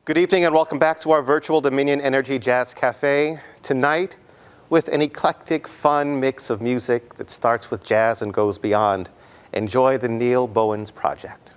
Good evening and welcome back to our virtual Dominion Energy Jazz Cafe. Tonight, with an eclectic, fun mix of music that starts with jazz and goes beyond, enjoy the Neal Bowens Project.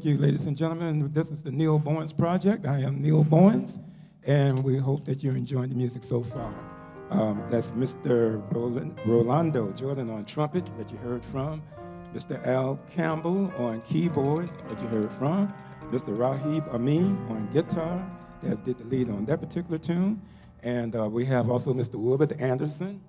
thank you, ladies and gentlemen. This is the Neal Bowens Project. I am Neal Bowens, and we hope that you're enjoying the music so far. That's Mr. Rolando Jordan on trumpet that you heard from, Mr. Campbell on keyboards that you heard from, Mr. Rahib Amin on guitar that did the lead on that particular tune, and we have also Mr. Wilbert Anderson.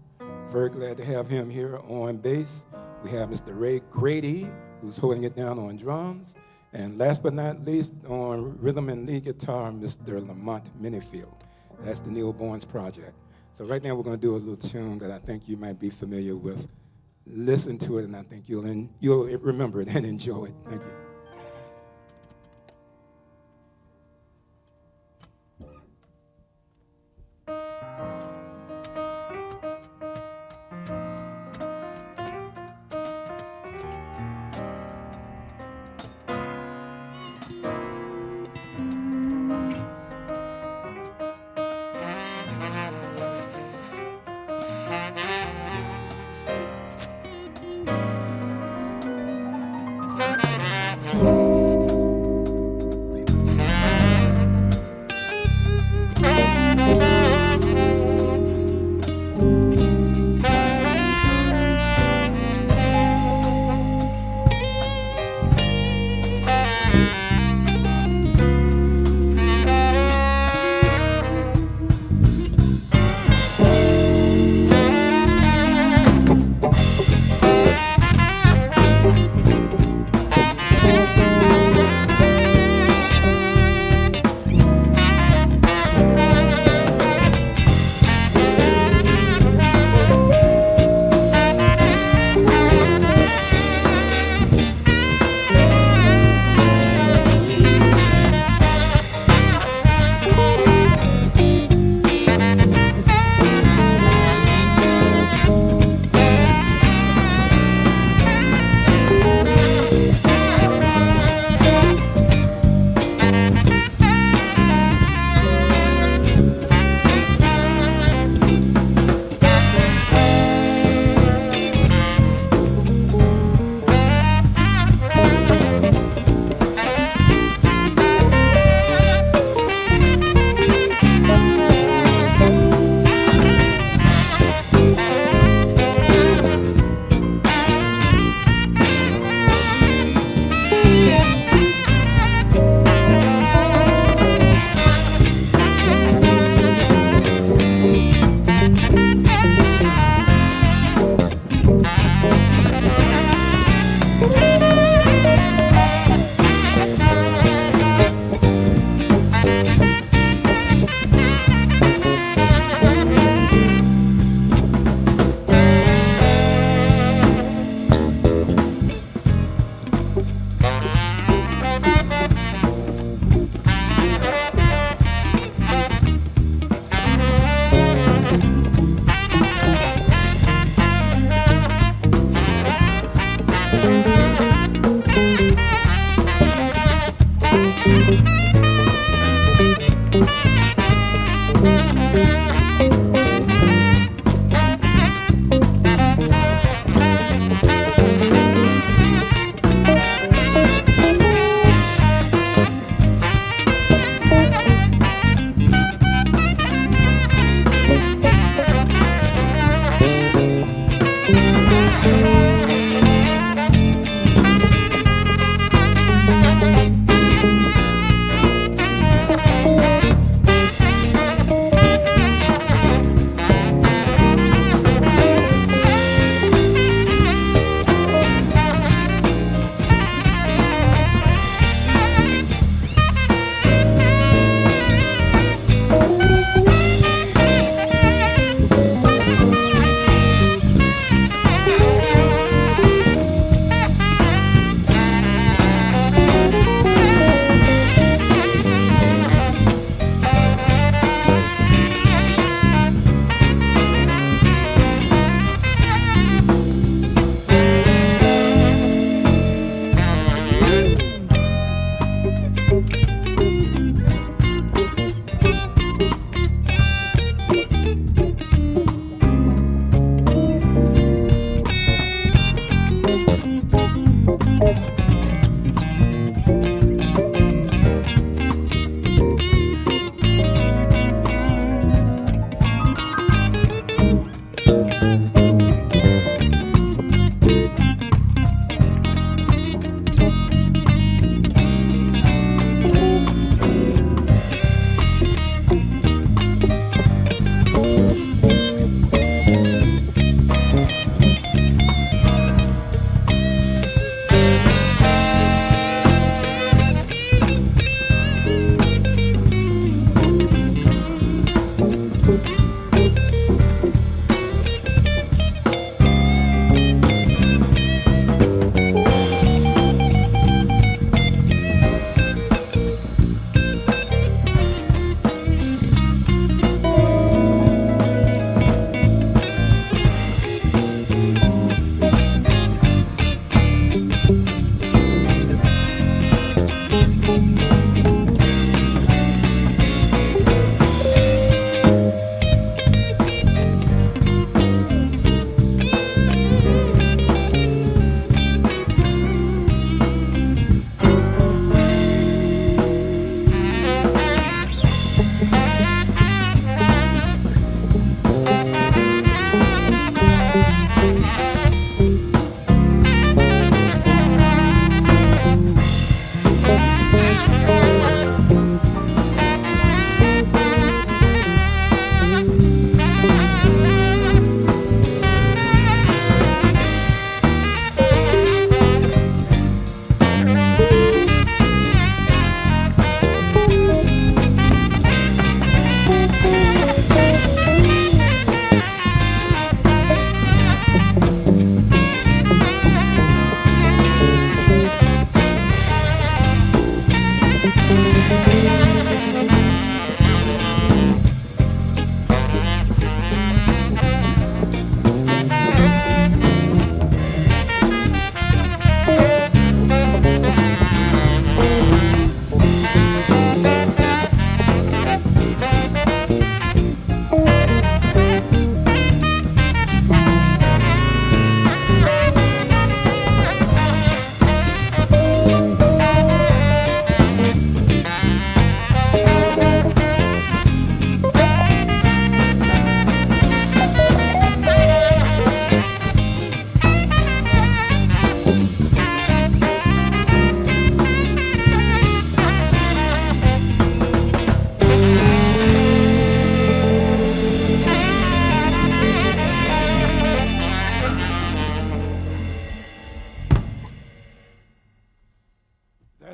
Very glad to have him here on bass. We have Mr. Grady, who's holding it down on drums. And last but not least, on rhythm and lead guitar, Mr. Lamont Menefield. That's the Neal Bowens Project. So right now we're going to do a little tune that I think you might be familiar with. Listen to it, and I think you'll remember it and enjoy it. Thank you.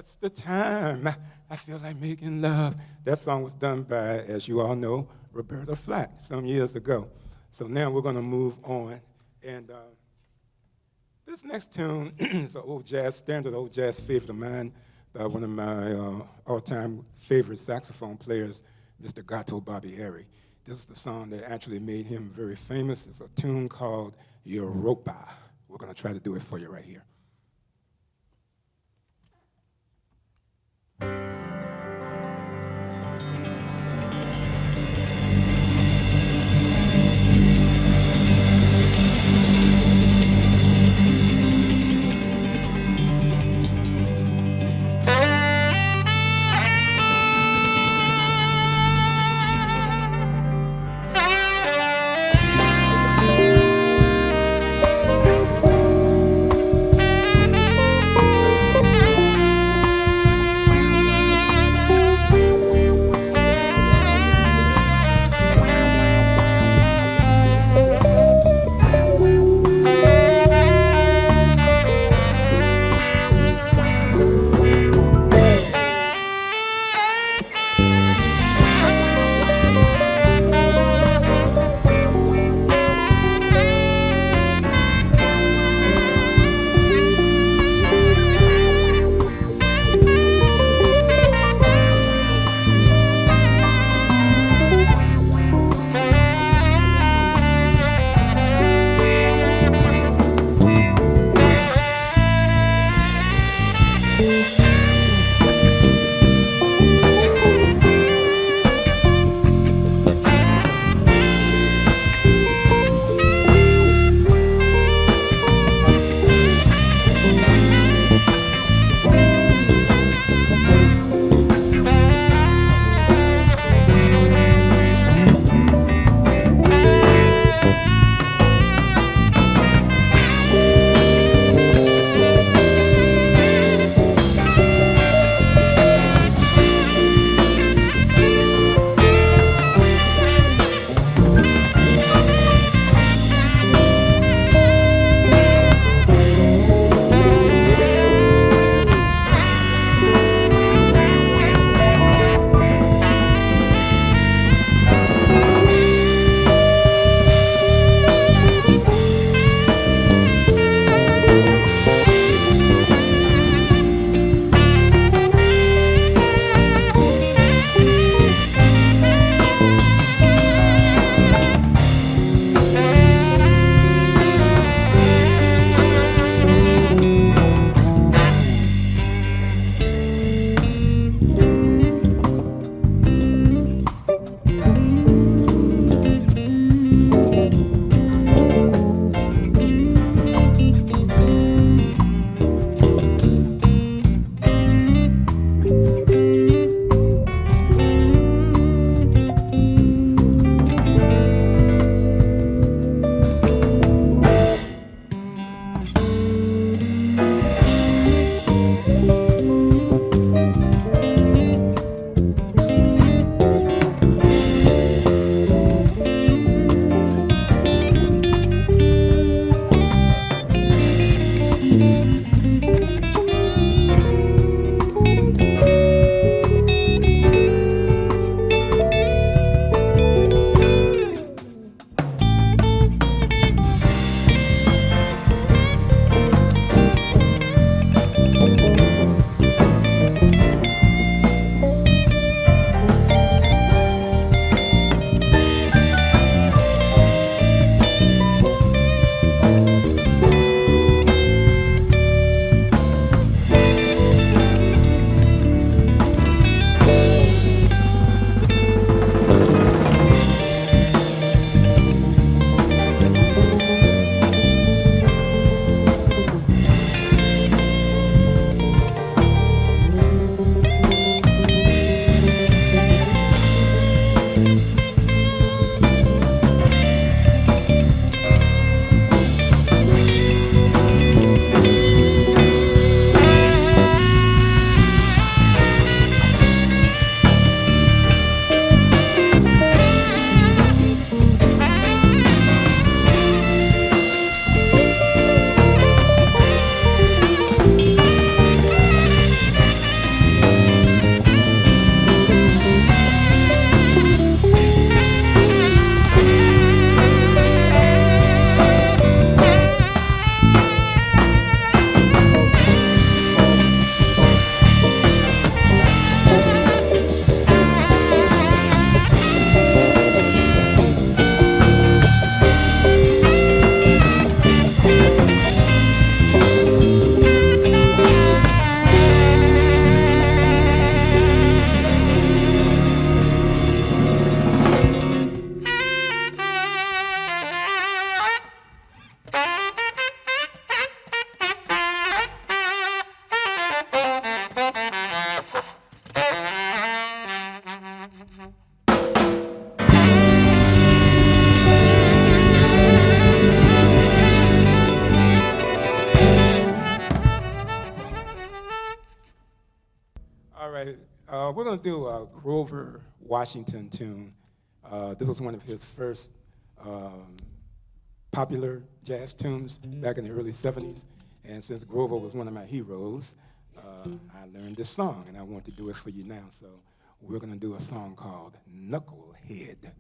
What's the time? I feel like making love. That song was done by, as you all know, Roberta Flack some years ago. So now we're going to move on. And this next tune is an old jazz standard, old jazz favorite of mine, by one of my all-time favorite saxophone players, Mr. Gato Barbieri. This is the song that actually made him very famous. It's a tune called Europa. We're going to try to do it for you right here. We're going to do a Grover Washington tune. This was one of his first popular jazz tunes back in the early 70s. And since Grover was one of my heroes, I learned this song, and I want to do it for you now. So we're going to do a song called Knucklehead.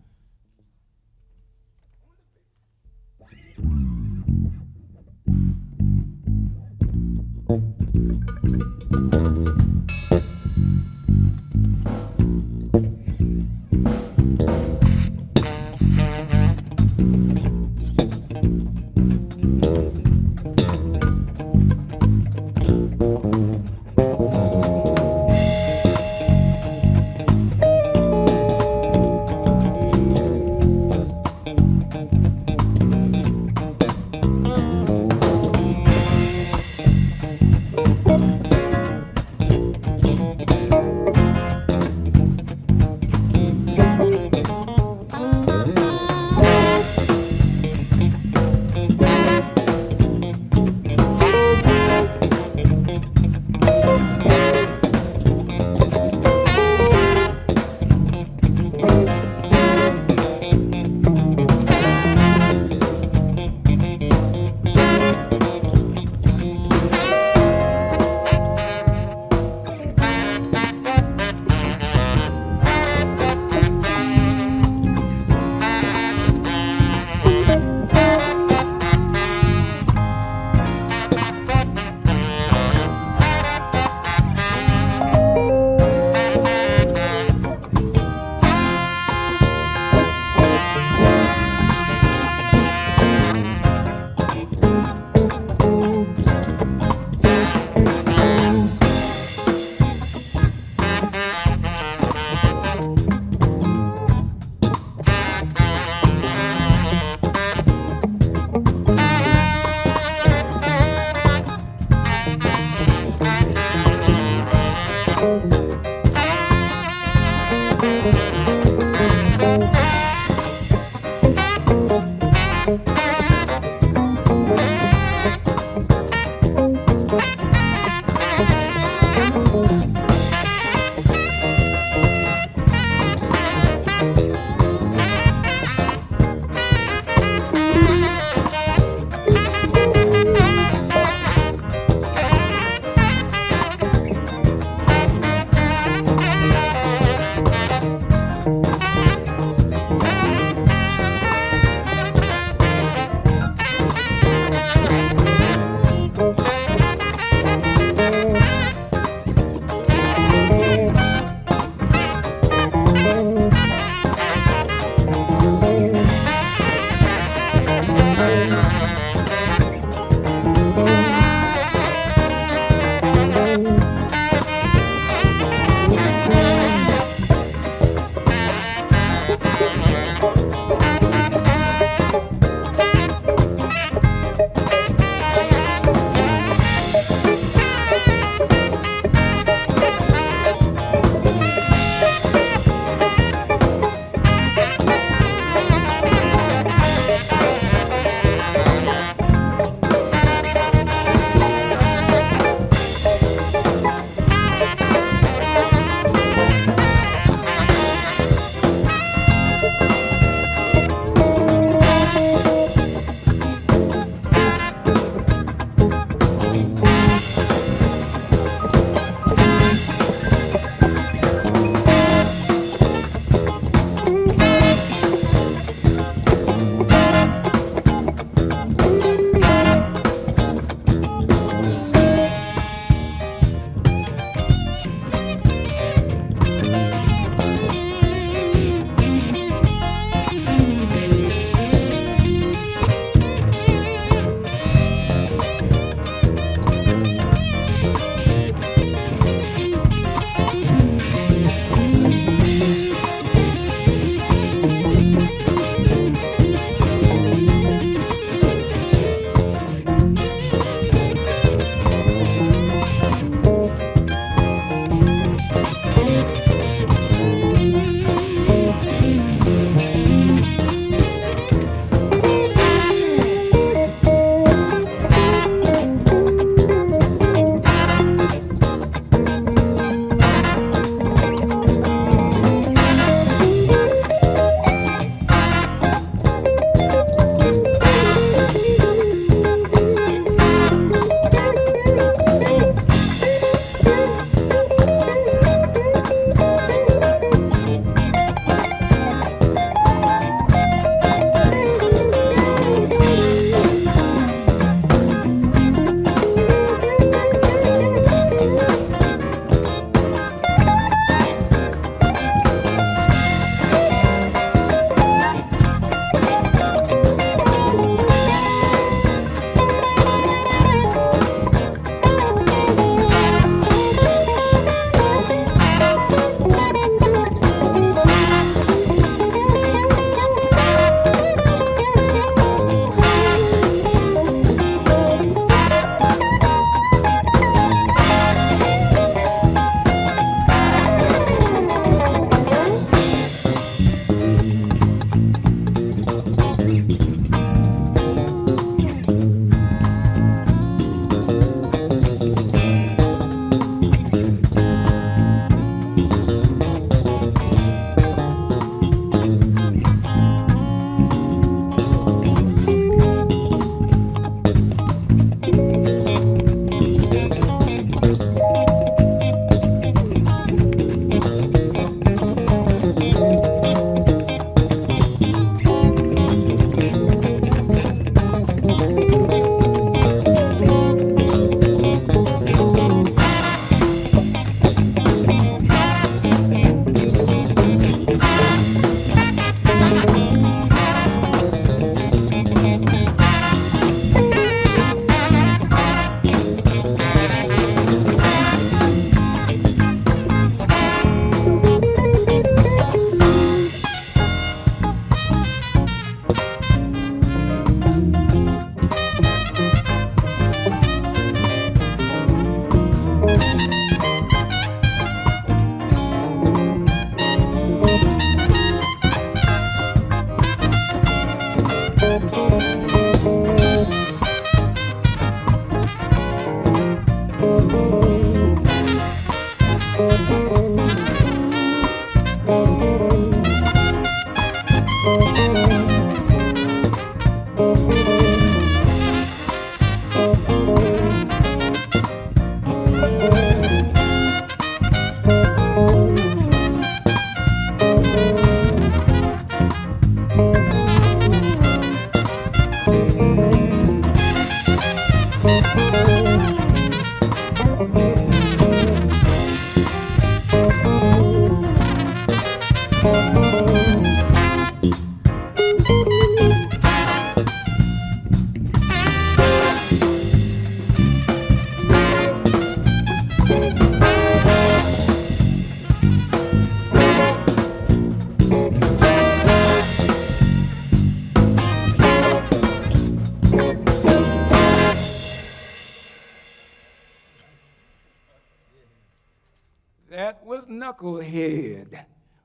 That was Knucklehead.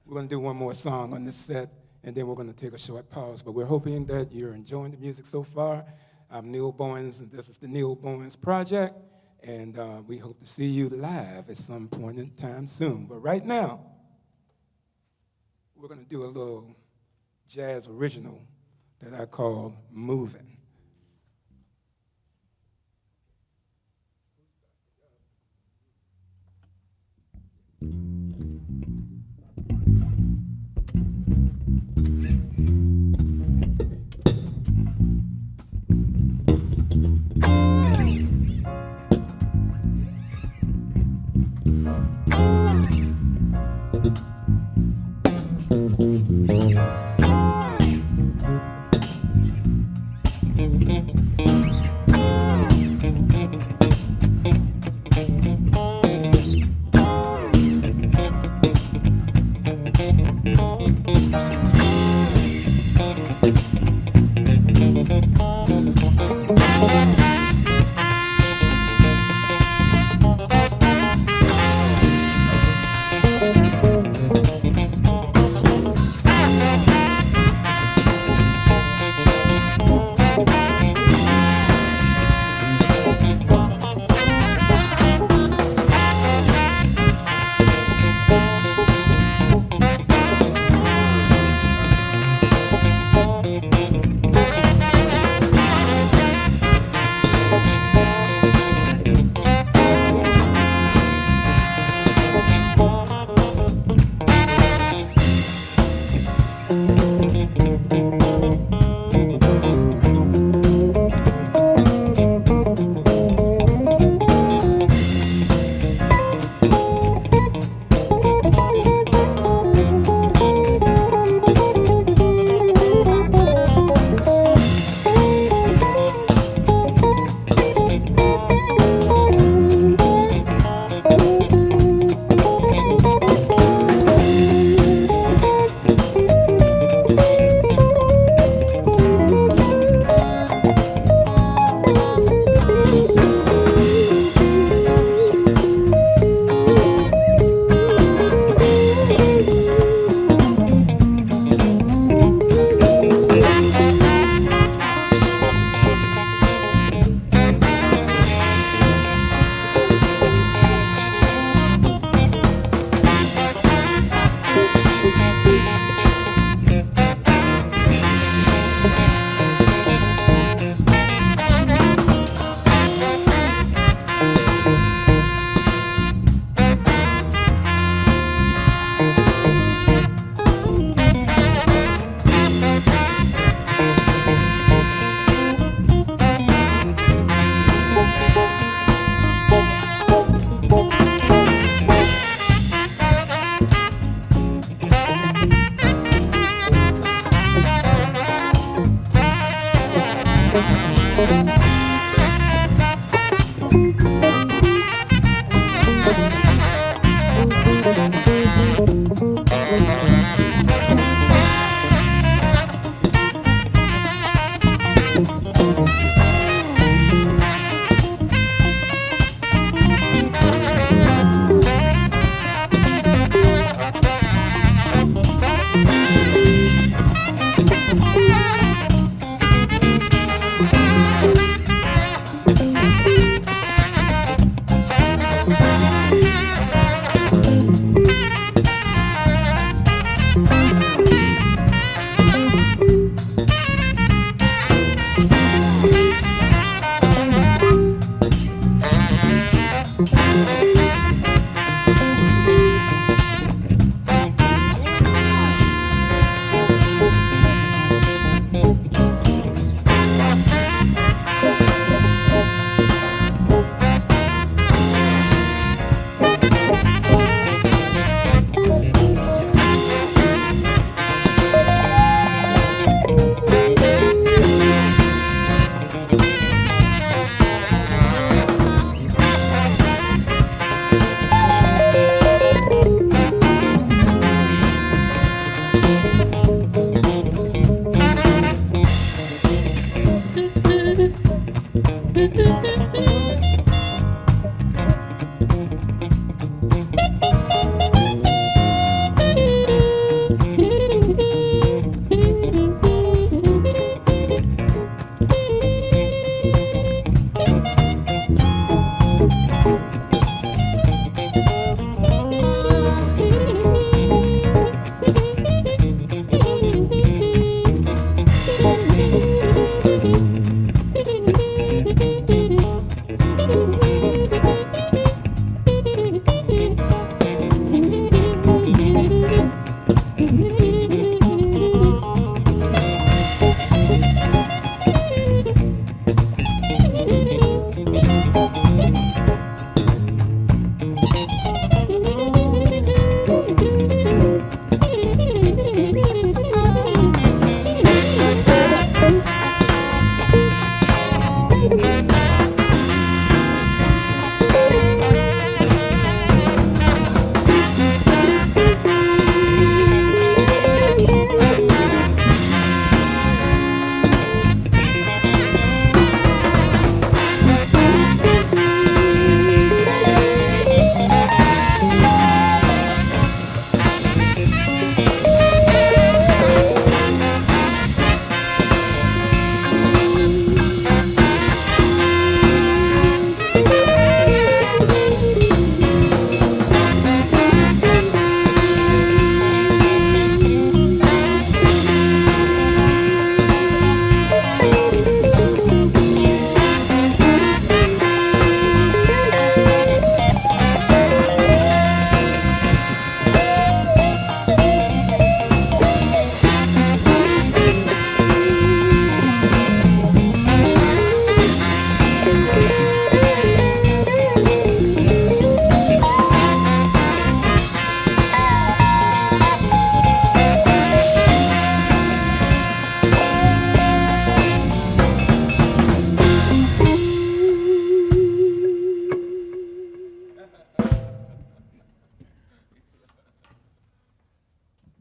We're going to do one more song on this set, and then we're going to take a short pause. But we're hoping that you're enjoying the music so far. I'm Neal Bowens, and this is the Neal Bowens Project. And we hope to see you live at some point in time soon. But right now, we're going to do a little jazz original that I call Moving.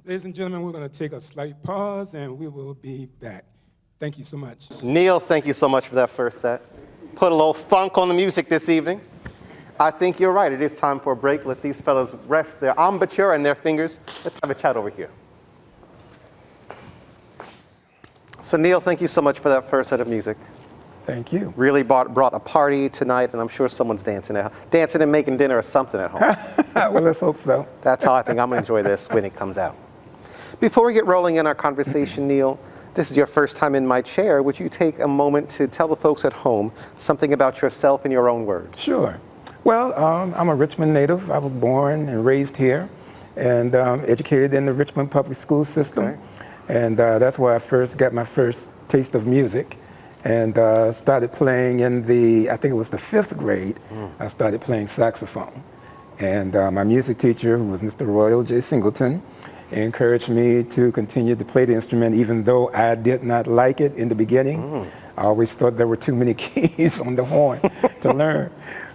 Ladies and gentlemen, we're going to take a slight pause and we will be back. Thank you so much. Neal, thank you so much for that first set. Put a little funk on the music this evening. I think you're right. It is time for a break. Let these fellows rest their embouchure and their fingers. Let's have a chat over here. So Neal, thank you so much for that first set of music. Thank you. Really brought a party tonight, and I'm sure someone's dancing and making dinner or something at home. Well, let's hope so. That's how I think I'm going to enjoy this when it comes out. Before we get rolling in our conversation, Neal, this is your first time in my chair. Would you take a moment to tell the folks at home something about yourself in your own words? Sure. Well, I'm a Richmond native. I was born and raised here and educated in the Richmond public school system. Okay. And that's where I first got my first taste of music and started playing in I think it was the 5th grade, I started playing saxophone. And my music teacher, who was Mr. Royal J. Singleton, encouraged me to continue to play the instrument even though I did not like it in the beginning. I always thought there were too many keys on the horn to learn.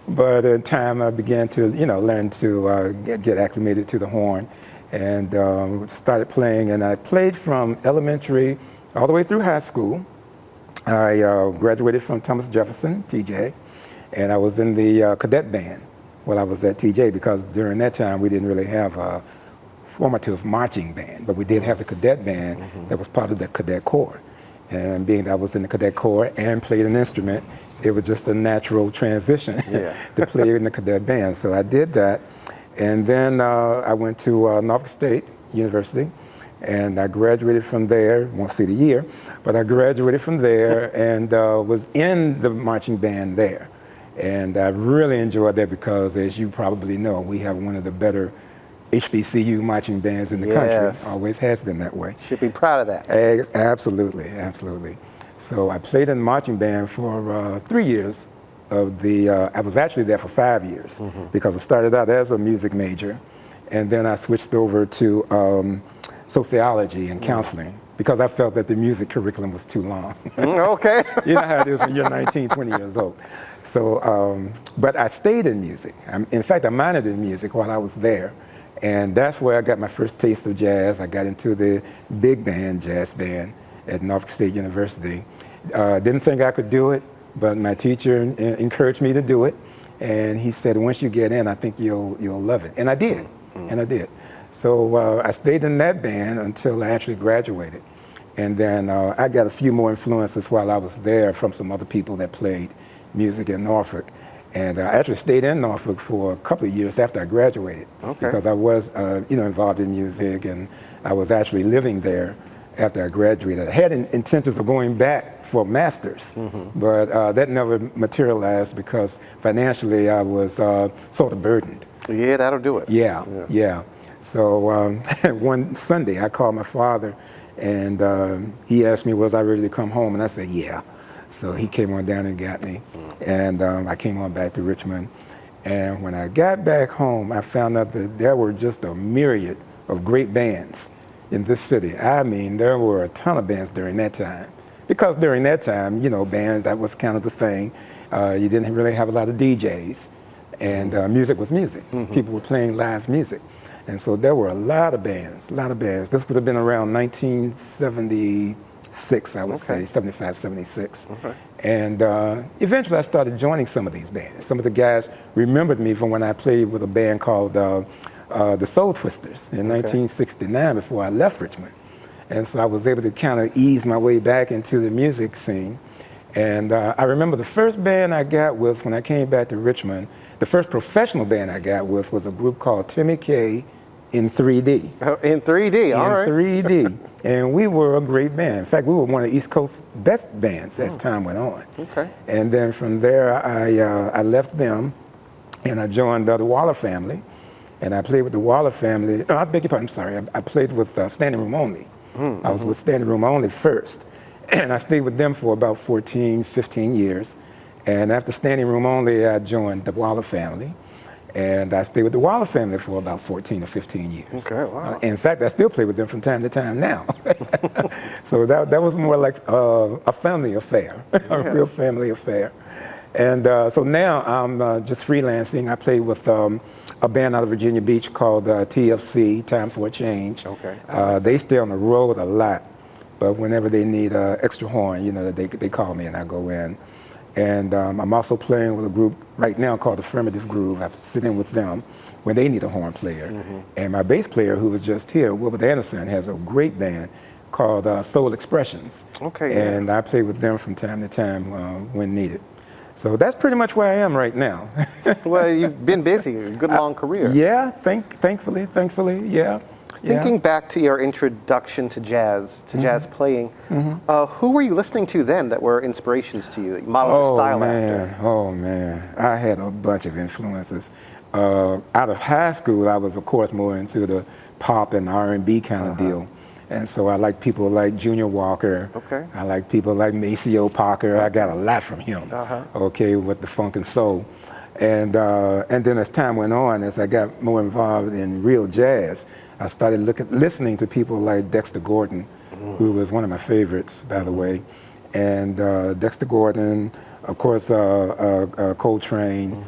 But in time I began to, learn to get acclimated to the horn and started playing. And I played from elementary all the way through high school. I graduated from Thomas Jefferson, TJ, and I was in the cadet band while I was at TJ because during that time we didn't really have a formative marching band, but we did have the cadet band that was part of the cadet corps. And being that I was in the cadet corps and played an instrument, it was just a natural transition to play in the cadet band. So I did that. And then I went to Norfolk State University, and I graduated from there. Won't say the year, but I graduated from there and was in the marching band there. And I really enjoyed that because, as you probably know, we have one of the better HBCU marching bands in the country. Always has been that way. Should be proud of that. Absolutely, absolutely. So I played in the marching band for 3 years. I was actually there for 5 years because I started out as a music major, and then I switched over to sociology and counseling because I felt that the music curriculum was too long. Okay. You know how it is when you're 19, 20 years old. So, but I stayed in music. In fact, I minored in music while I was there. And that's where I got my first taste of jazz. I got into the big band, jazz band at Norfolk State University. Didn't think I could do it, but my teacher encouraged me to do it. And he said, once you get in, I think you'll love it. And I did, and I did. So I stayed in that band until I actually graduated. And then I got a few more influences while I was there from some other people that played music in Norfolk. And I actually stayed in Norfolk for a couple of years after I graduated because I was, involved in music, and I was actually living there after I graduated. I had intentions of going back for a master's, but that never materialized because financially I was sort of burdened. Yeah, that'll do it. Yeah. So one Sunday I called my father, and he asked me, was I ready to come home? And I said, yeah. So he came on down and got me, and I came on back to Richmond. And when I got back home, I found out that there were just a myriad of great bands in this city. I mean, there were a ton of bands during that time because during that time, you know, bands, that was kind of the thing. You didn't really have a lot of DJs, and music was music. People were playing live music. And so there were a lot of bands, This would have been around 1976, I would say, 75, 76. And eventually I started joining some of these bands. Some of the guys remembered me from when I played with a band called the Soul Twisters in 1969 before I left Richmond. And so I was able to kind of ease my way back into the music scene. And I remember the first band I got with when I came back to Richmond, the first professional band I got with was a group called Timmy K in 3D. Oh, in 3D, all right. In 3D. And we were a great band. In fact, we were one of the East Coast's best bands as time went on. Okay. And then from there, I left them and I joined the Waller family. And I played with the Waller family. No, I beg your pardon, I'm sorry. I played with Standing Room Only. I was with Standing Room Only first. And I stayed with them for about 14, 15 years. And after Standing Room Only, I joined the Waller family. And I stayed with the Waller family for about 14 or 15 years. Okay, wow. In fact, I still play with them from time to time now. So that was more like a family affair, a real family affair. And so now I'm just freelancing. I play with a band out of Virginia Beach called TFC, Time for a Change. Okay. They stay on the road a lot, but whenever they need extra horn, you know, they call me and I go in. And I'm also playing with a group right now called Affirmative Groove. I sit in with them when they need a horn player. And my bass player, who was just here, Wilbert Anderson, has a great band called Soul Expressions. Okay. And I play with them from time to time when needed. So that's pretty much where I am right now. Well, you've been busy, a good long career. Yeah, thankfully, yeah. Thinking back to your introduction to jazz playing, who were you listening to then that were inspirations to you, that you modeled your style after? Oh man, I had a bunch of influences. Out of high school, I was of course more into the pop and R&B kind of deal. And so I like people like Junior Walker. Okay. I like people like Maceo Parker. I got a lot from him. Okay, with the funk and soul. And then as time went on, as I got more involved in real jazz, I started listening to people like Dexter Gordon, who was one of my favorites, by the way. And Dexter Gordon, of course, Coltrane,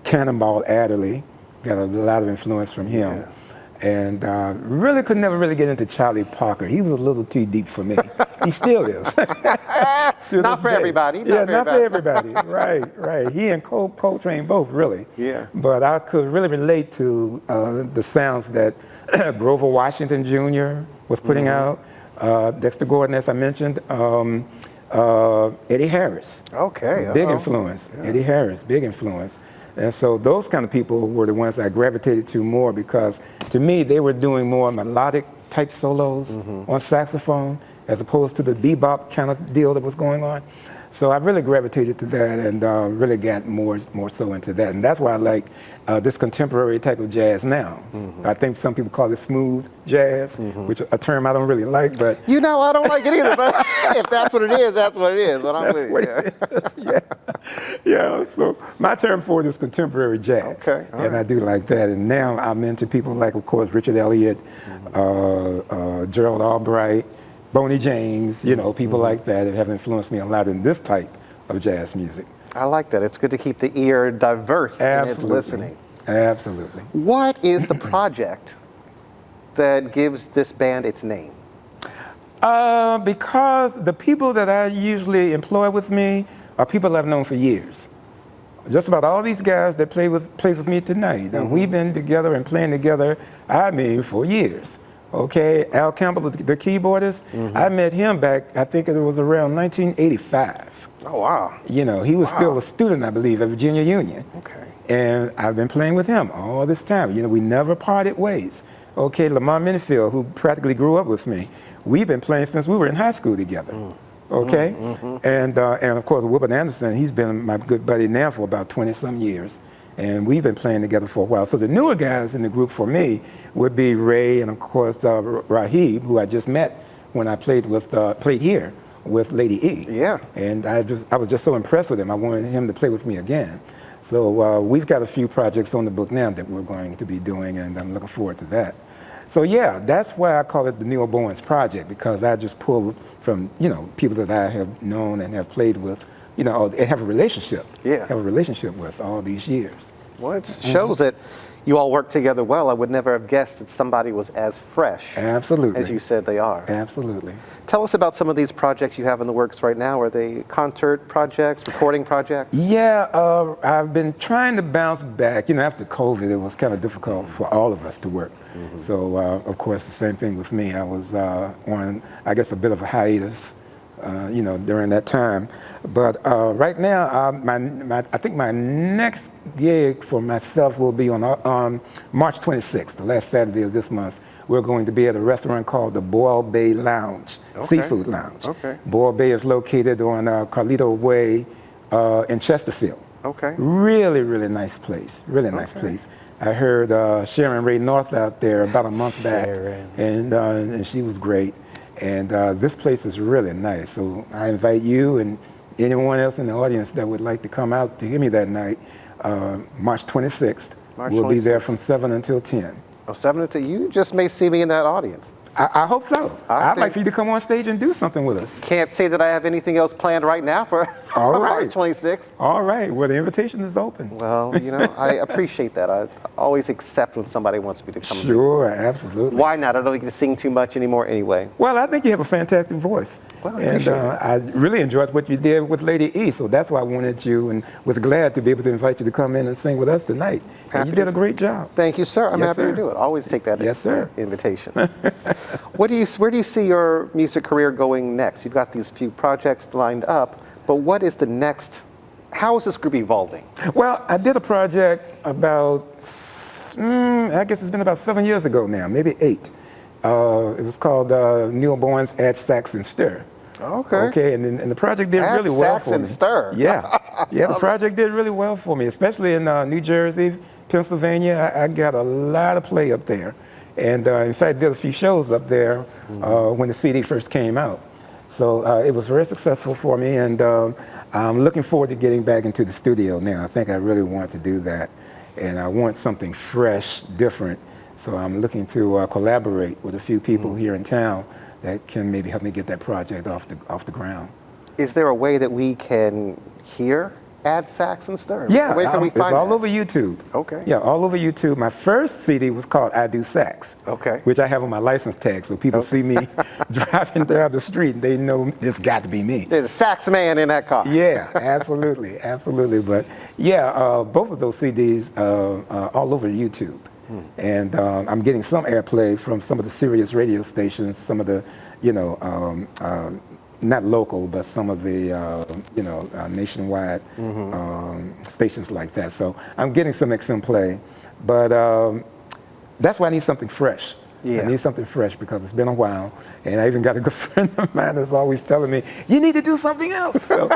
Cannonball Adderley, got a lot of influence from him. Yeah. And really could never really get into Charlie Parker. He was a little too deep for me. He still is. Not for everybody. Not for everybody. Right. He and Coltrane both, really. Yeah. But I could really relate to the sounds that Grover Washington Jr. was putting out. Dexter Gordon, as I mentioned. Eddie Harris. Okay. Big influence. Yeah. Eddie Harris, big influence. And so those kind of people were the ones I gravitated to more because to me they were doing more melodic type solos on saxophone as opposed to the bebop kind of deal that was going on. So I really gravitated to that and really got more so into that. And that's why I like this contemporary type of jazz now. I think some people call it smooth jazz, which a term I don't really like, but... You know, I don't like it either, but if that's what it is, that's what it is. But I'm with you. Yeah, so my term for it is contemporary jazz. Okay. And I do like that. And now I'm into people like, of course, Richard Elliott, Gerald Albright, Boney James, you know, people like that have influenced me a lot in this type of jazz music. I like that. It's good to keep the ear diverse in its listening. Absolutely. What is the project that gives this band its name? Because the people that I usually employ with me are people I've known for years. Just about all these guys that play with me tonight. We've been together and playing together, I mean, for years. Okay, Al Campbell, the keyboardist, I met him back, I think it was around 1985. Oh, wow. You know, he was still a student, I believe, at Virginia Union. Okay. And I've been playing with him all this time. You know, we never parted ways. Okay, Lamont Menefield, who practically grew up with me, we've been playing since we were in high school together. Okay? And of course, Wilbert Anderson, he's been my good buddy now for about 20-some years. And we've been playing together for a while. So the newer guys in the group for me would be Ray and of course Rahib, who I just met when I played here with Lady E. Yeah. And I was just so impressed with him. I wanted him to play with me again. So we've got a few projects on the book now that we're going to be doing, and I'm looking forward to that. So yeah, that's why I call it the Neal Bowens Project, because I just pull from, people that I have known and have played with, and have a relationship. Yeah. Have a relationship with all these years. Well, it shows that you all work together well. I would never have guessed that somebody was as fresh Absolutely. as you said they are. Absolutely. Tell us about some of these projects you have in the works right now. Are they concert projects, recording projects? Yeah, I've been trying to bounce back. After COVID, it was kind of difficult for all of us to work. So, of course, the same thing with me. I was on, I guess, a bit of a hiatus, during that time. But right now, I think my next gig for myself will be on March 26th, the last Saturday of this month. We're going to be at a restaurant called the Boyle Bay Lounge, Seafood Lounge. Okay. Boyle Bay is located on Carlito Way in Chesterfield. Okay. Really, really nice place. Really nice place. I heard Sharon Ray North out there about a month back, and she was great. And this place is really nice. So I invite you and anyone else in the audience that would like to come out to hear me that night, March 26th. We'll be there from 7 until 10. Oh, 7 until, you just may see me in that audience. I hope so. I'd like for you to come on stage and do something with us. Can't say that I have anything else planned right now for March 26th. All right. Well, the invitation is open. Well, I appreciate that. I always accept when somebody wants me to come. Sure, absolutely. Why not? I don't get to sing too much anymore anyway. Well, I think you have a fantastic voice. Well, and I really enjoyed what you did with Lady E, so that's why I wanted you and was glad to be able to invite you to come in and sing with us tonight. And you did a great job. Thank you, sir. I'm happy to do it. Always take that invitation. Where do you see your music career going next? You've got these few projects lined up, but what is the next? How is this group evolving? Well, I did a project about, I guess it's been about 7 years ago now, maybe 8. It was called Neal Bowens Add Sax and Stir. Okay, and the project did really well for me. Sax and Stir. Yeah, the project did really well for me, especially in New Jersey, Pennsylvania. I got a lot of play up there. And in fact, did a few shows up there when the CD first came out. So it was very successful for me, and I'm looking forward to getting back into the studio now. I think I really want to do that, and I want something fresh, different. So I'm looking to collaborate with a few people here in town that can maybe help me get that project off the ground. Is there a way that we can hear Add Sax and Stir? Yeah, where can we find it's all over YouTube. Okay. Yeah, all over YouTube. My first CD was called I Do Sax. Okay. Which I have on my license tag, so people see me driving down the street, and they know it's got to be me. There's a sax man in that car. Yeah, absolutely, absolutely. But yeah, both of those CDs are all over YouTube. And I'm getting some airplay from some of the Sirius radio stations, some of the, not local, but some of the, nationwide stations like that. So I'm getting some XM play, but that's why I need something fresh. Yeah. I need something fresh because it's been a while, and I even got a good friend of mine that's always telling me, you need to do something else. So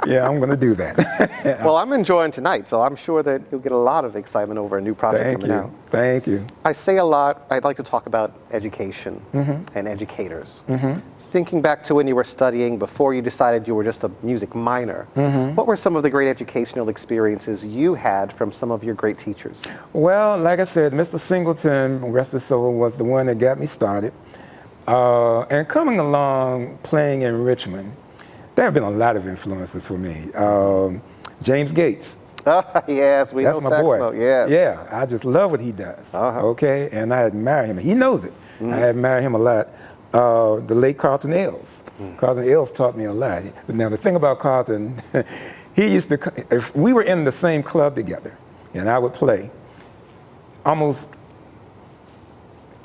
yeah, I'm going to do that. Well, I'm enjoying tonight, so I'm sure that you'll get a lot of excitement over a new project coming out. Thank you. I say a lot, I'd like to talk about education and educators. Thinking back to when you were studying, before you decided you were just a music minor, what were some of the great educational experiences you had from some of your great teachers? Well, like I said, Mr. Singleton, rest his soul, was the one that got me started. And coming along, playing in Richmond, there have been a lot of influences for me. James Gates. Yes, we That's know my boy. Yes. Yeah, I just love what he does. Okay, and I admire him. He knows it. I admire him a lot. The late Carlton Ailes. Carlton Ailes taught me a lot. Now, the thing about Carlton, he used to, if we were in the same club together, and I would play, almost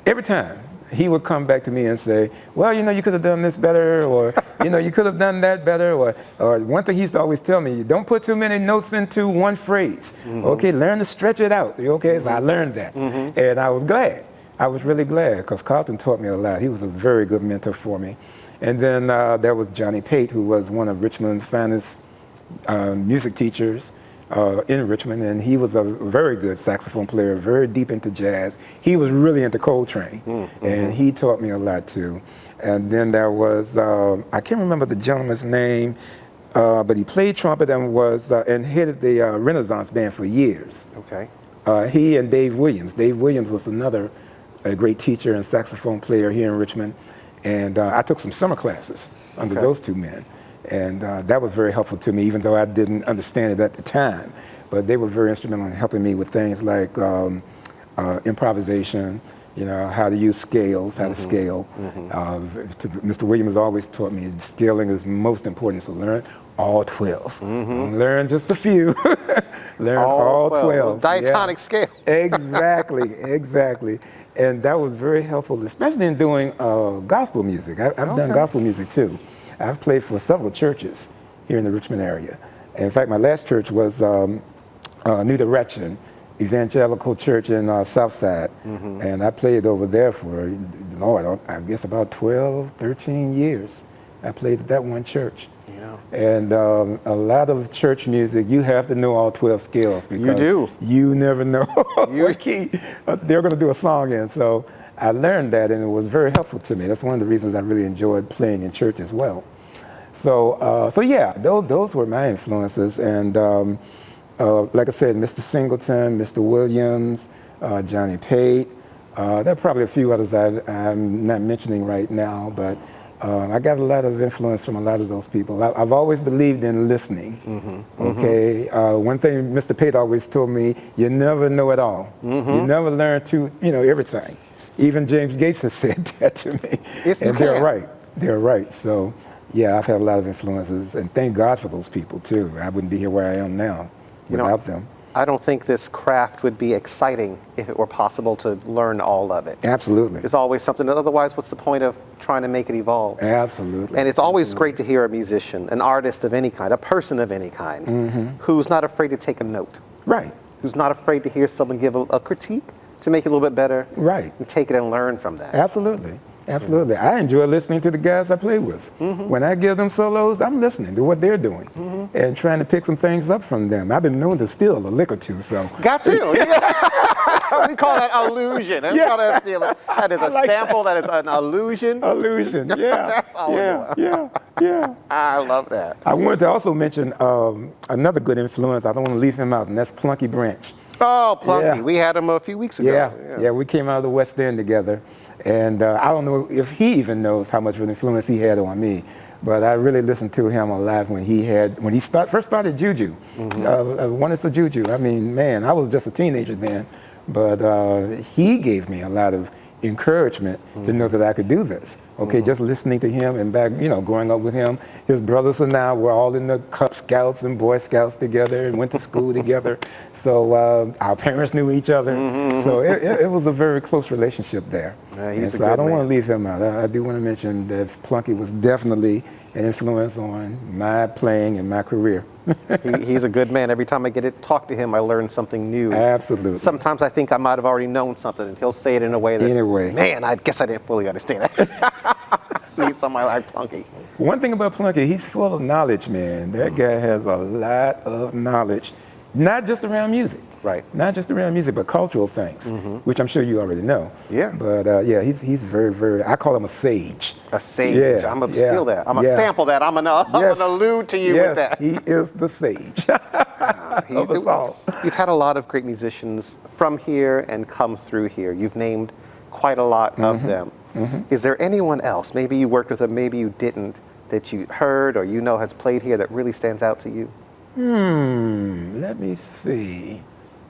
every time, he would come back to me and say, well, you could have done this better, or, you could have done that better, or one thing he used to always tell me, don't put too many notes into one phrase. Okay, learn to stretch it out. Okay, so I learned that, and I was glad. I was really glad because Carlton taught me a lot. He was a very good mentor for me. And then there was Johnny Pate, who was one of Richmond's finest music teachers in Richmond, and he was a very good saxophone player, very deep into jazz. He was really into Coltrane, and he taught me a lot too. And then there was, I can't remember the gentleman's name, but he played trumpet and was and headed the Renaissance band for years. Okay. He and Dave Williams. Dave Williams was another a great teacher and saxophone player here in Richmond. And I took some summer classes under those two men. And that was very helpful to me, even though I didn't understand it at the time. But they were very instrumental in helping me with things like improvisation, you know, how to use scales, how to scale. Mr. Williams always taught me scaling is most important, so learn all 12. Don't learn just a few. Learn all 12. Diatonic scale. Exactly, exactly. And that was very helpful, especially in doing gospel music. I've done gospel music too. I've played for several churches here in the Richmond area. In fact, my last church was New Direction Evangelical Church in Southside. And I played over there for, Lord, I guess about 12, 13 years. I played at that one church. And a lot of church music, you have to know all 12 scales because you never know what key they're going to do a song in. So I learned that, and it was very helpful to me. That's one of the reasons I really enjoyed playing in church as well. So, yeah, those were my influences. And like I said, Mr. Singleton, Mr. Williams, Johnny Pate. There are probably a few others I'm not mentioning right now, but I got a lot of influence from a lot of those people. I've always believed in listening. Okay, one thing Mr. Pate always told me: you never know it all. You never learn to, everything. Even James Gates has said that to me. Yes, and they're right. They're right. So, yeah, I've had a lot of influences, and thank God for those people too. I wouldn't be here where I am now without them. I don't think this craft would be exciting if it were possible to learn all of it. Absolutely. There's always something. Otherwise, what's the point of trying to make it evolve? Absolutely. And it's always great to hear a musician, an artist of any kind, a person of any kind, who's not afraid to take a note. Right. Who's not afraid to hear someone give a critique to make it a little bit better. Right. And take it and learn from that. Absolutely. Absolutely. I enjoy listening to the guys I play with. When I give them solos, I'm listening to what they're doing and trying to pick some things up from them. I've been known to steal a lick or two, so. Got to. We call that illusion. That is a sample. That is an illusion. Illusion, yeah. That's all we're doing. Yeah. I love that. I wanted to also mention another good influence. I don't want to leave him out, and that's Plunky Branch. Oh, Plunky. We had him a few weeks ago. Yeah, we came out of the West End together. And I don't know if he even knows how much of an influence he had on me, but I really listened to him a lot when he first started Juju. One is a Juju. I mean, man, I was just a teenager then, but he gave me a lot of encouragement to know that I could do this. Okay, just listening to him and back, growing up with him, his brothers and I were all in the Cub Scouts and Boy Scouts together and went to school together. So our parents knew each other. So it was a very close relationship there. So I don't want to leave him out. I do want to mention that Plunky was definitely an influence on my playing and my career. He's a good man. Every time I get to talk to him, I learn something new. Absolutely. Sometimes I think I might have already known something, and he'll say it in a way that, man, I guess I didn't fully understand it. Need somebody like Plunky. One thing about Plunky, he's full of knowledge, man. That guy has a lot of knowledge, not just around music. Right. Not just around music, but cultural things, which I'm sure you already know. Yeah. But he's very, very, I call him a sage. A sage. Yeah. I'm going to steal that. I'm going to sample that. I'm going to allude to you with that. He is the sage of us all. You've had a lot of great musicians from here and come through here. You've named quite a lot of them. Is there anyone else, maybe you worked with them, maybe you didn't, that you heard or has played here that really stands out to you? Let me see.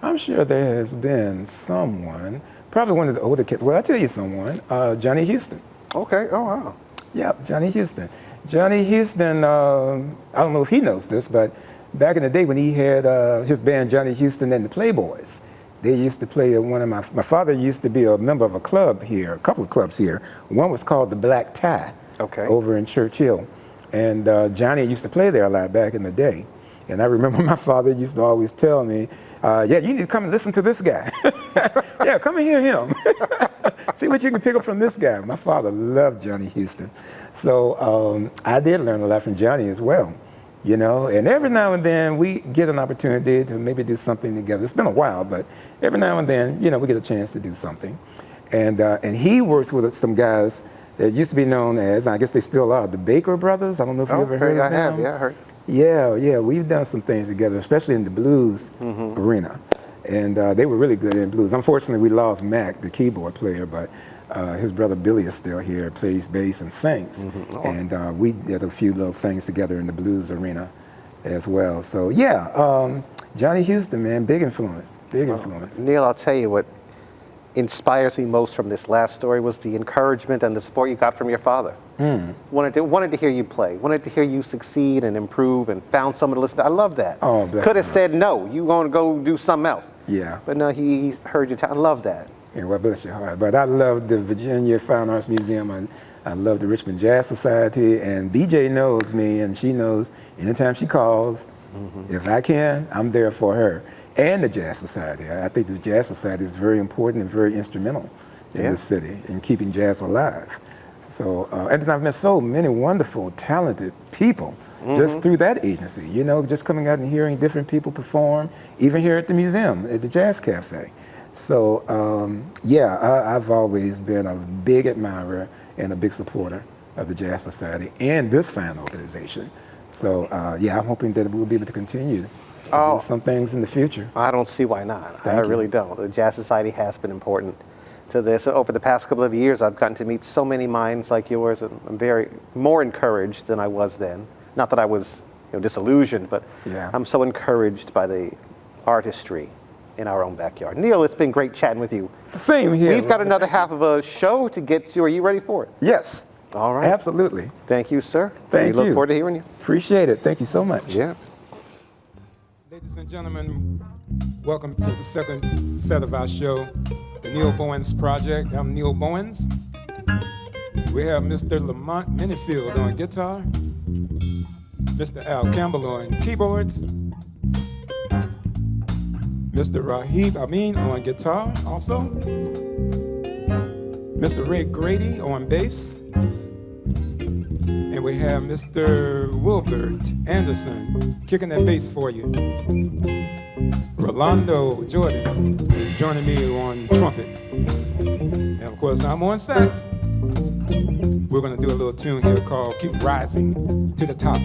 I'm sure there has been someone, probably one of the older kids. Well, I'll tell you someone, Johnny Houston. Okay, oh wow. Yeah, Johnny Houston. Johnny Houston, I don't know if he knows this, but back in the day when he had his band Johnny Houston and the Playboys, they used to play at one of my father used to be a member of a club here, a couple of clubs here. One was called the Black Tie over in Churchill. And Johnny used to play there a lot back in the day. And I remember my father used to always tell me, you need to come and listen to this guy. Yeah, come and hear him. See what you can pick up from this guy. My father loved Johnny Houston. So I did learn a lot from Johnny as well, and every now and then we get an opportunity to maybe do something together. It's been a while, but every now and then, we get a chance to do something. And he works with some guys that used to be known as, I guess they still are, the Baker Brothers. I don't know if you ever heard of them. I heard. Yeah, we've done some things together, especially in the blues arena. And they were really good in blues. Unfortunately, we lost Mac, the keyboard player, but his brother Billy is still here, plays bass and sings. Mm-hmm. Oh. And we did a few little things together in the blues arena as well. So yeah, Johnny Houston, man, big influence, big influence. Neal, I'll tell you what inspires me most from this last story was the encouragement and the support you got from your father. Wanted to hear you play, wanted to hear you succeed and improve, and found someone to listen to. I love that. Oh, could have said no, you going to go do something else. Yeah. But no, he heard you. I love that. Yeah, well, bless your heart. But I love the Virginia Fine Arts Museum. I love the Richmond Jazz Society, and BJ knows me, and she knows anytime she calls, if I can, I'm there for her. And the Jazz Society. I think the Jazz Society is very important and very instrumental in this city in keeping jazz alive. So, and then I've met so many wonderful, talented people just through that agency, you know, just coming out and hearing different people perform, even here at the museum, at the Jazz Cafe. So, yeah, I've always been a big admirer and a big supporter of the Jazz Society and this fine organization. So, yeah, I'm hoping that we'll be able to continue to do some things in the future. I don't see why not. Thank I you. really don't. The Jazz Society has been important to this. Over the past couple of years, I've gotten to meet so many minds like yours, and I'm very more encouraged than I was then. Not that I was disillusioned, but Yeah. I'm so encouraged by the artistry in our own backyard. Neal, it's been great chatting with you. Same here. We've got another half of a show to get to. Are you ready for it? Yes. All right. Absolutely. Thank you, sir. Thank We look you. forward to hearing you. Appreciate it. Thank you so much. Yeah. Ladies and gentlemen, welcome to the second set of our show, the Neal Bowens Project. I'm Neal Bowens. We have Mr. Lamont Menefield on guitar, Mr. Al Campbell on keyboards, Mr. Rahib Amin on guitar also, Mr. Grady on bass, and we have Mr. Wilbert Anderson kicking that bass for you. Rolando Jordan is joining me on trumpet. And of course, I'm on sax. We're gonna do a little tune here called Keep Rising to the Top.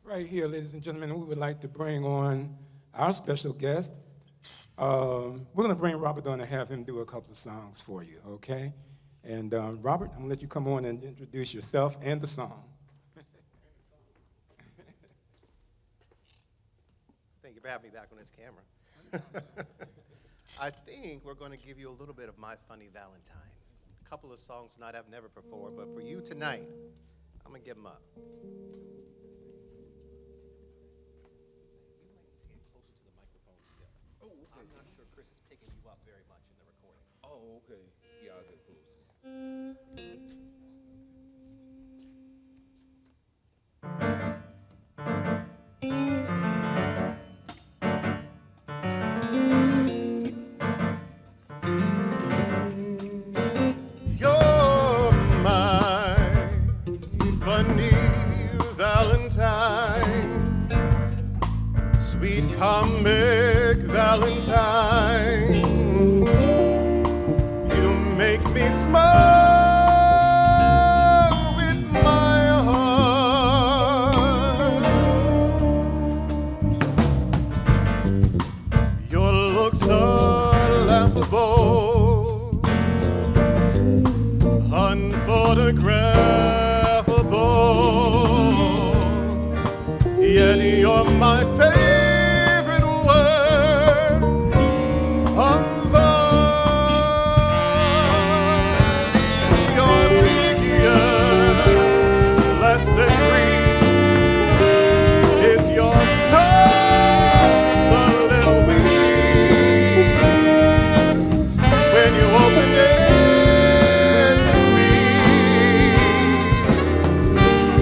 Right here, ladies and gentlemen, we would like to bring on our special guest. We're going to bring Robert on and have him do a couple of songs for you, okay? And Robert, I'm going to let you come on and introduce yourself and the song. Thank you for having me back on this camera. I think we're going to give you a little bit of My Funny Valentine. A couple of songs tonight I've never performed, but for you tonight, I'm going to give them up. I'm not sure Chris is picking you up very much in the recording. Oh, okay. Yeah, I'll get closer. Valentine. You make me smile with my heart. Your looks are laughable, unphotographable, yet you're my favorite word of art. Your figure, less than green, is your nose a little weak when you open it to me.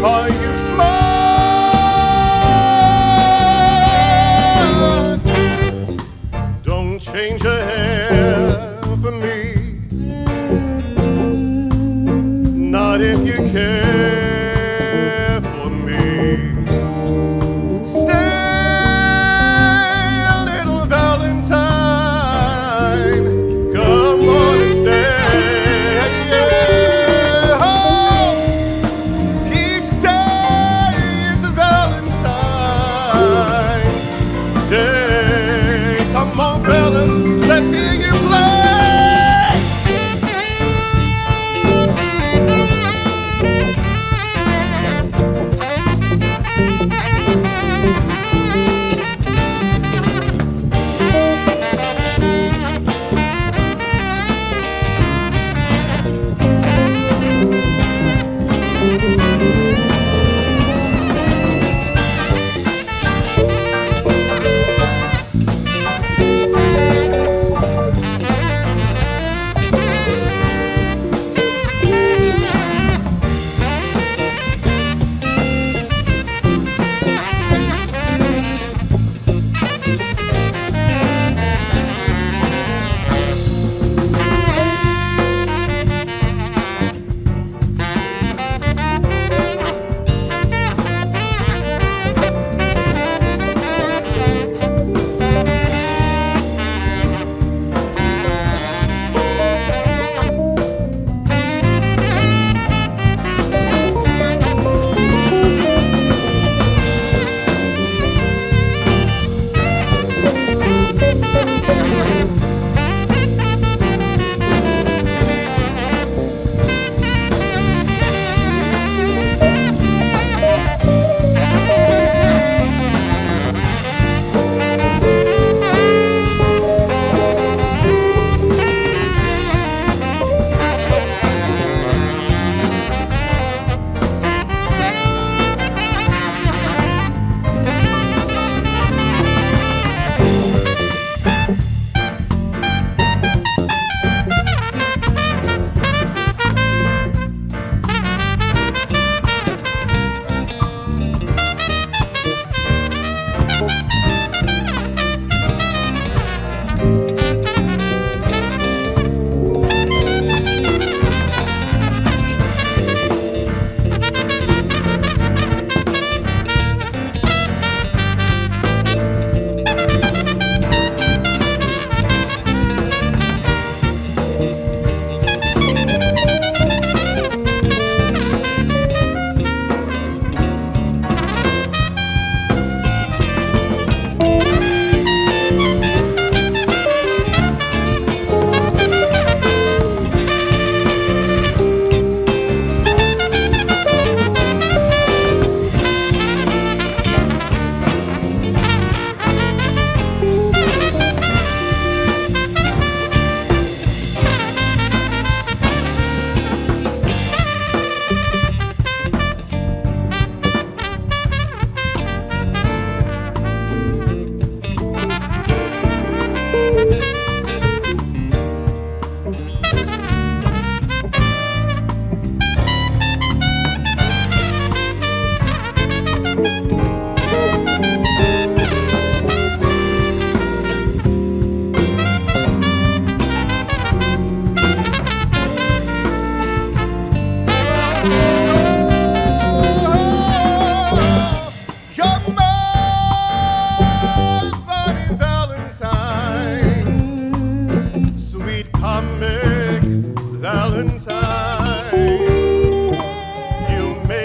Are you smart? Don't change your hair for me, not if you care for me. Stay a little Valentine, come on and stay. Oh, each day is a Valentine's Day. Come on, fellas, let's hear you play.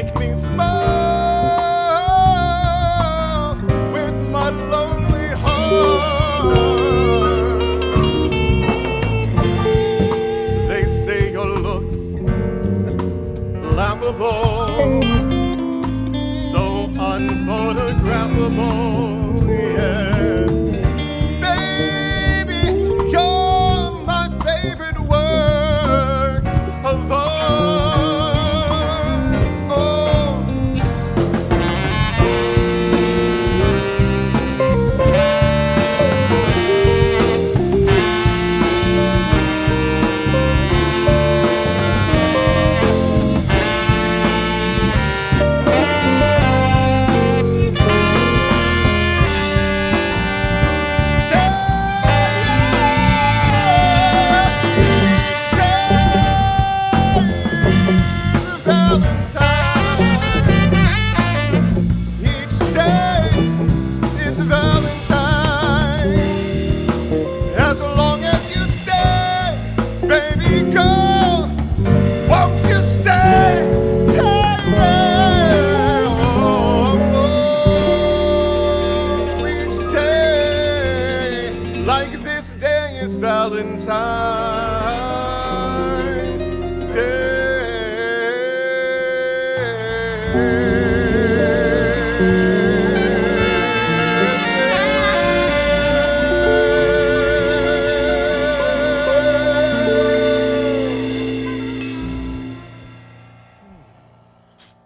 make me smile with my lonely heart. They say your looks laughable, so unphotographable, yeah. Baby, you're my favorite work of art. Oh.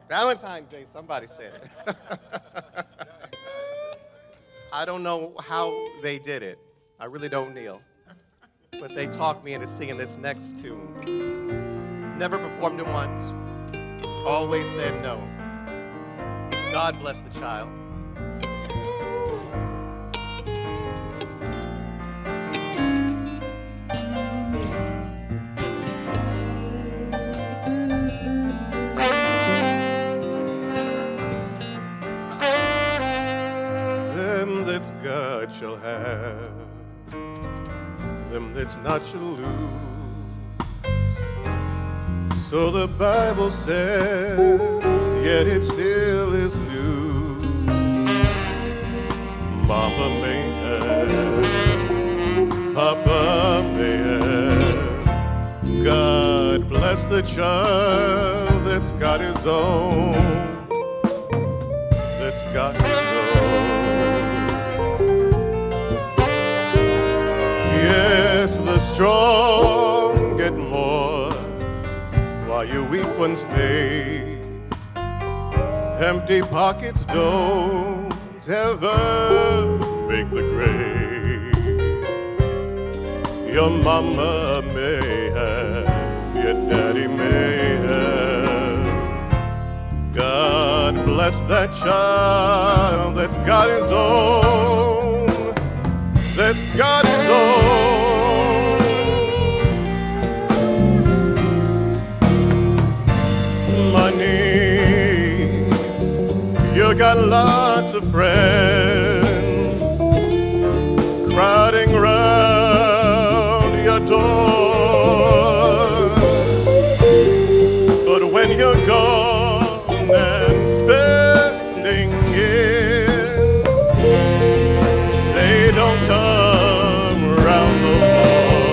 Valentine's Day, somebody said it. I don't know how they did it. I really don't, Neal. But they talked me into singing this next tune. Never performed it once. Always said no. God bless the child. Them that's God shall have, them that's not shall lose. So the Bible says, yet it still is new. Mama may have, Papa may have. God bless the child that's got his own, that's got his own. Yes, the strong get more, while you weak ones fade. Empty pockets don't ever make the grade. Your mama may have, your daddy may have. God bless that child that's got his own, that's got his own. Money, you got lots of friends crowding round your door. But when you're gone and spending years, they don't come around no more.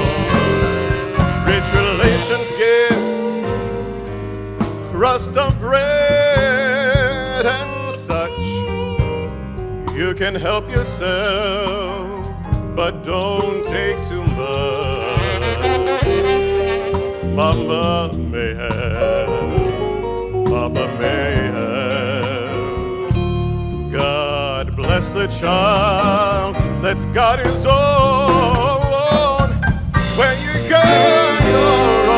Rich relations give crust of bread and such. You can help yourself, but don't take too much. Mama may have, Papa may have. God bless the child that's got his own. When you got your own.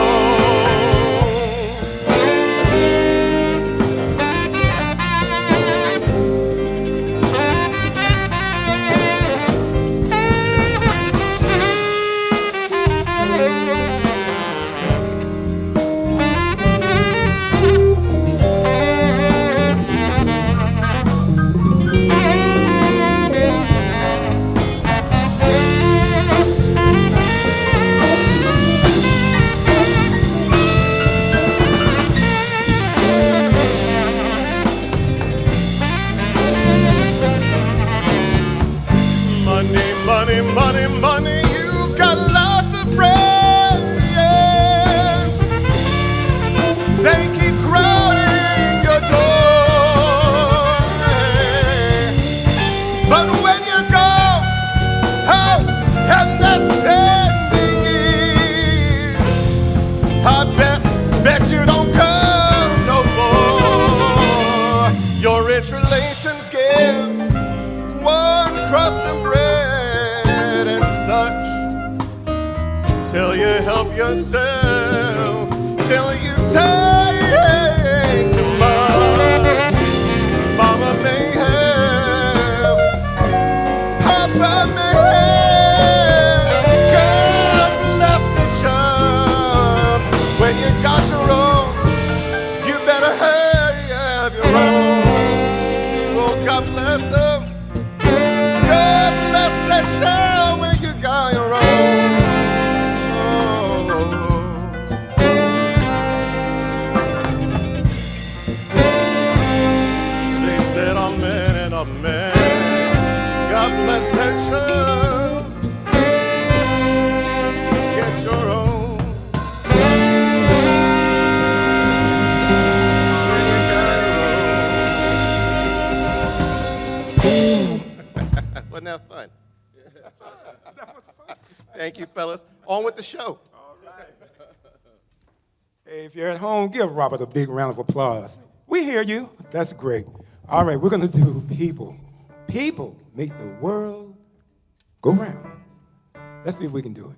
yourself till you take too much. Mama may have, Papa may have, God bless the child. When you got your own, you better have your own. Oh, God bless them. God bless that child when you got your own. They said amen and amen. God bless that child. Get your own. When you got your own. Wasn't that fun? That was fun. Thank you, fellas. On with the show. All right. Hey, if you're at home, give Robert a big round of applause. We hear you. That's great. All right, we're going to do People. People make the world go round. Let's see if we can do it.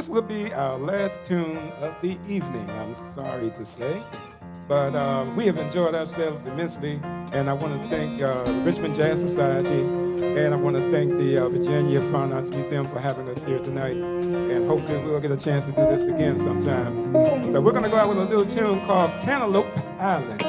will be our last tune of the evening, I'm sorry to say. But we have enjoyed ourselves immensely, and I want to thank Richmond Jazz Society, and I want to thank the Virginia Fine Arts Museum for having us here tonight, and hopefully we'll get a chance to do this again sometime. So we're going to go out with a little tune called Cantaloupe Island.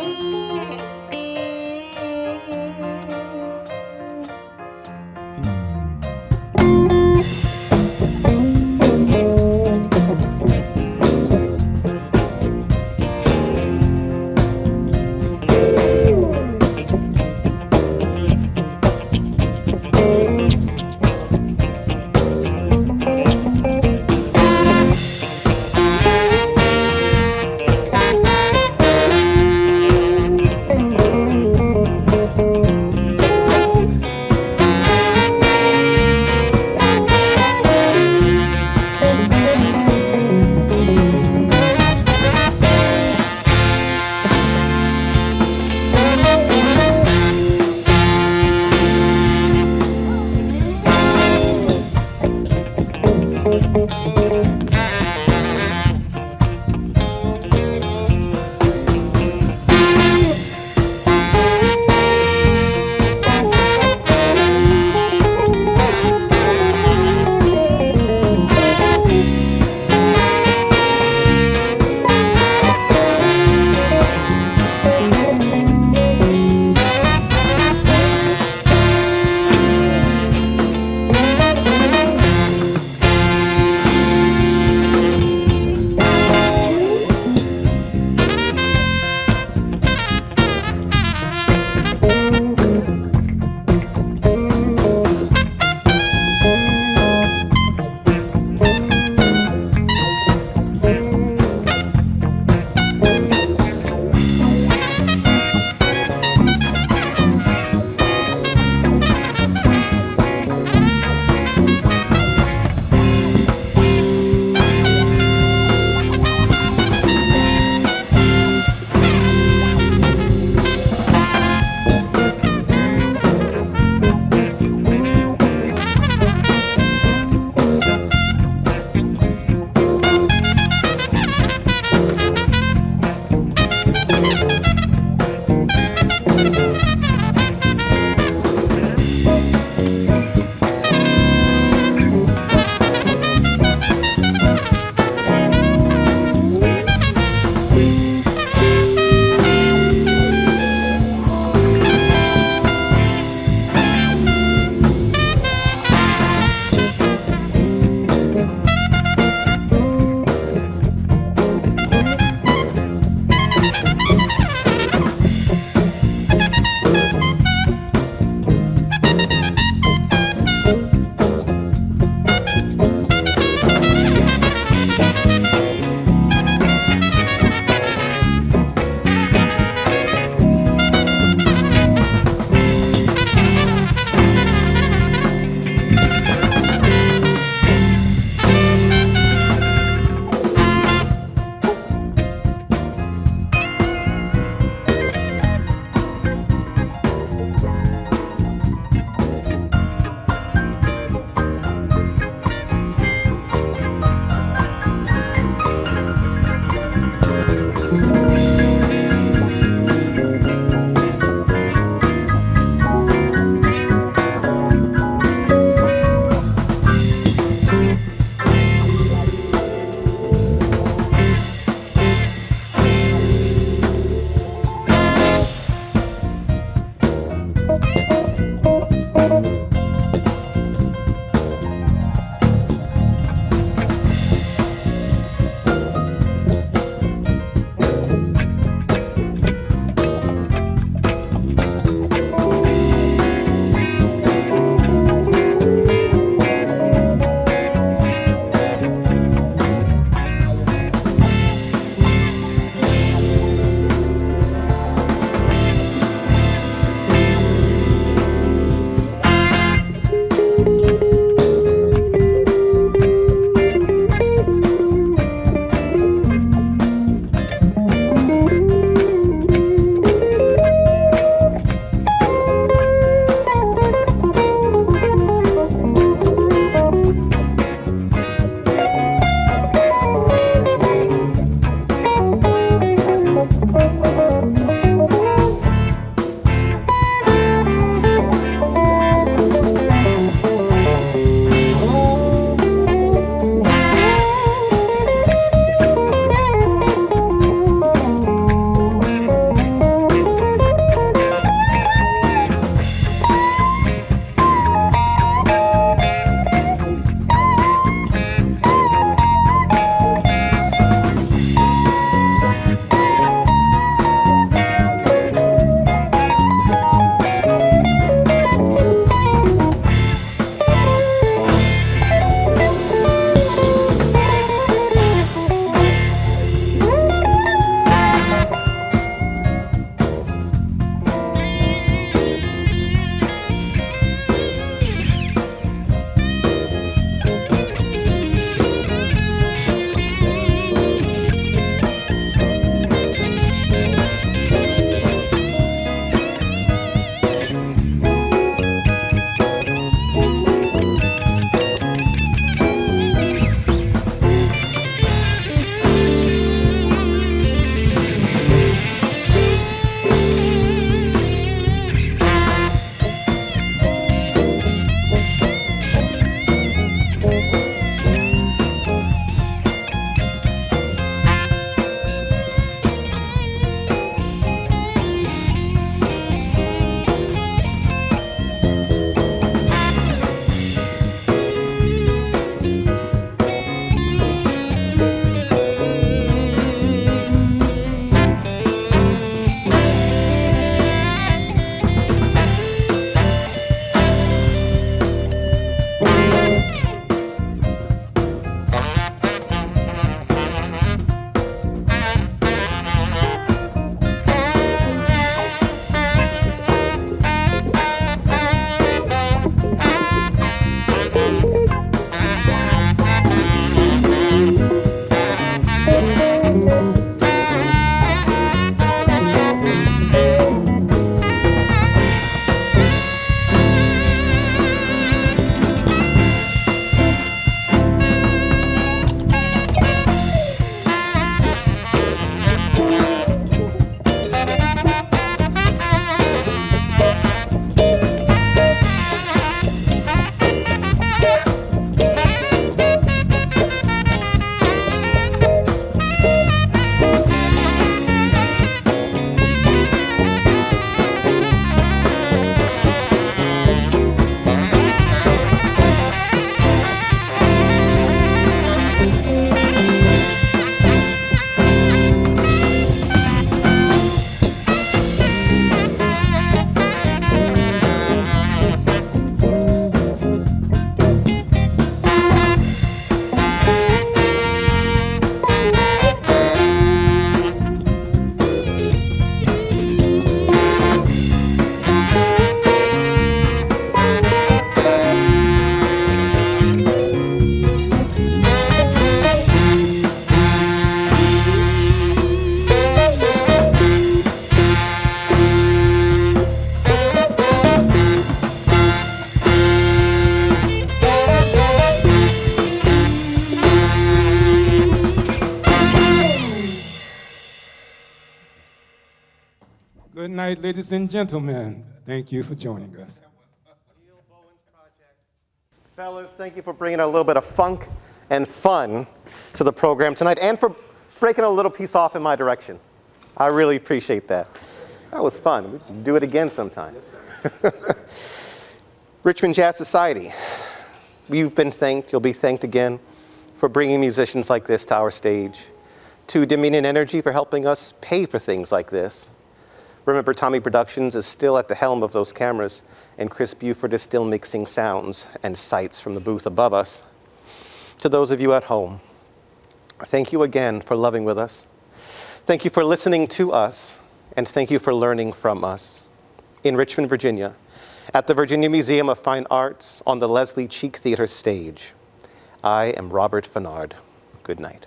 Good night, ladies and gentlemen. Thank you for joining us. Neal Bowens Project. Fellas, thank you for bringing a little bit of funk and fun to the program tonight and for breaking a little piece off in my direction. I really appreciate that. That was fun. We can do it again sometime. Yes, sir. Richmond Jazz Society, you've been thanked, you'll be thanked again for bringing musicians like this to our stage, to Dominion Energy for helping us pay for things like this. Remember, Tommy Productions is still at the helm of those cameras, and Chris Buford is still mixing sounds and sights from the booth above us. To those of you at home, thank you again for loving with us. Thank you for listening to us, and thank you for learning from us. In Richmond, Virginia, at the Virginia Museum of Fine Arts on the Leslie Cheek Theater stage, I am Robert Phanord. Good night.